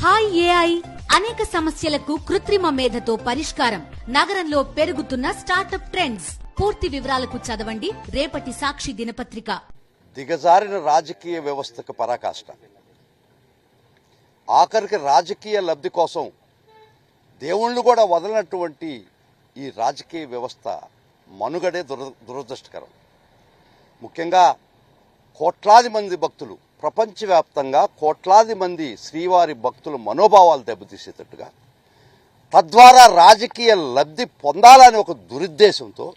Hi AI అనేక సమస్యలకు కృత్రిమ మేధతో పరిష్కారం. నగరంలో పెరుగుతున్న స్టార్టప్ ట్రెండ్స్. పూర్తి వివరాలకు చదవండి రేపటి సాక్షి దినపత్రిక. దిగజారిన రాజకీయ వ్యవస్థకు పరాకాష్ట. ఆఖరికి రాజకీయ లబ్ధి కోసం దేవుళ్ళు కూడా వదలనటువంటి ఈ రాజకీయ వ్యవస్థ మనుగడే దురదృష్టకరం. ముఖ్యంగా కోట్లాది మంది భక్తులు, ప్రపంచవ్యాప్తంగా కోట్లాది మంది శ్రీవారి భక్తుల మనోభావాలు దెబ్బతీసేటట్టుగా, తద్వారా రాజకీయ లబ్ధి పొందాలని ఒక దురుద్దేశంతో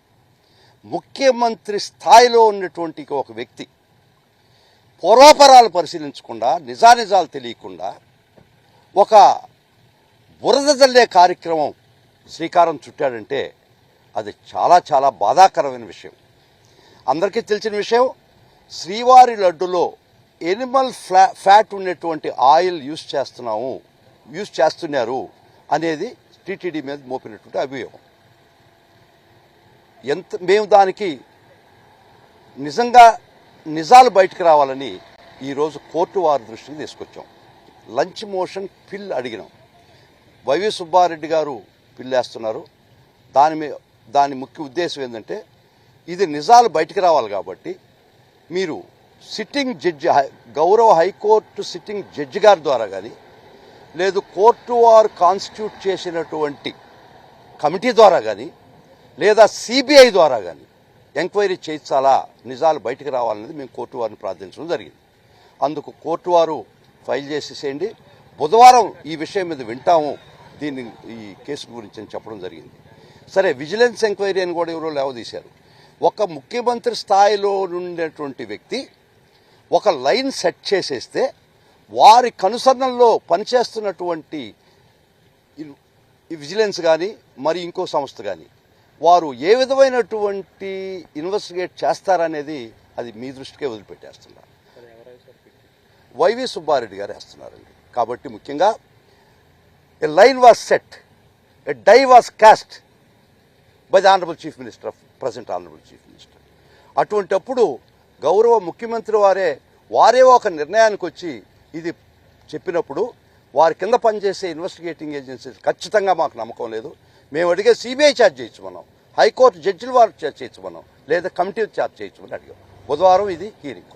ముఖ్యమంత్రి స్థాయిలో ఉన్నటువంటి ఒక వ్యక్తి పూర్వాపరాలు పరిశీలించకుండా, నిజానిజాలు తెలియకుండా ఒక బురద జల్లే కార్యక్రమం శ్రీకారం చుట్టాడంటే అది చాలా చాలా బాధాకరమైన విషయం. అందరికీ తెలిసిన విషయం, శ్రీవారి లడ్డులో ఎనిమల్ ఫ్యాట్ ఉన్నటువంటి ఆయిల్ యూజ్ చేస్తున్నారు అనేది టీటీడీ మీద మోపినటువంటి అభియోగం. మేము దానికి నిజంగా నిజాలు బయటకు రావాలని ఈరోజు కోర్టు వారి దృష్టికి తీసుకొచ్చాం. లంచ్ మోషన్ పిల్ అడిగినాం. వైవి సుబ్బారెడ్డి గారు పిల్ వేస్తున్నారు. దాని ముఖ్య ఉద్దేశం ఏంటంటే, ఇది నిజాలు బయటకు రావాలి కాబట్టి మీరు సిట్టింగ్ జడ్జి, గౌరవ హైకోర్టు సిట్టింగ్ జడ్జి గారి ద్వారా కానీ, లేదు కోర్టు వారు కాన్స్టిట్యూట్ చేసినటువంటి కమిటీ ద్వారా కానీ, లేదా సిబిఐ ద్వారా కానీ ఎంక్వైరీ చేయించాలా, నిజాలు బయటకు రావాలనేది మేము కోర్టు వారిని ప్రార్థించడం జరిగింది. అందుకు కోర్టు వారు ఫైల్ చేసేసేయండి, బుధవారం ఈ విషయం మీద వింటాము ఈ కేసు గురించి అని చెప్పడం జరిగింది. సరే, విజిలెన్స్ ఎంక్వైరీ అని కూడా ఎవరో లేవదీశారు. ఒక ముఖ్యమంత్రి స్థాయిలో ఉండేటువంటి వ్యక్తి ఒక లైన్ సెట్ చేసేస్తే వారి కనుసరణల్లో పనిచేస్తున్నటువంటి విజిలెన్స్ కానీ మరి ఇంకో సంస్థ కానీ వారు ఏ విధమైనటువంటి ఇన్వెస్టిగేట్ చేస్తారనేది అది మీ దృష్టికే వదిలిపెట్టేస్తున్నారు. వైవి సుబ్బారెడ్డి గారు వేస్తున్నారండి. కాబట్టి ముఖ్యంగా a line was set, a die was cast by the honourable chief minister, present honourable chief minister. అటువంటప్పుడు గౌరవ ముఖ్యమంత్రి వారే ఒక నిర్ణయానికి వచ్చి ఇది చెప్పినప్పుడు వారి కింద పనిచేసే ఇన్వెస్టిగేటింగ్ ఏజెన్సీస్ ఖచ్చితంగా మాకు నమ్మకం లేదు. మేము అడిగే సిబిఐ ఛార్జ్ చేయొచ్చుమన్నాం, హైకోర్టు జడ్జిల వారు ఛార్జ్ చేయొచ్చుమన్నాం, లేదా కమిటీ ఛార్జ్ చేయొచ్చుమని అడిగాం. బుధవారం ఇది హీరింగ్.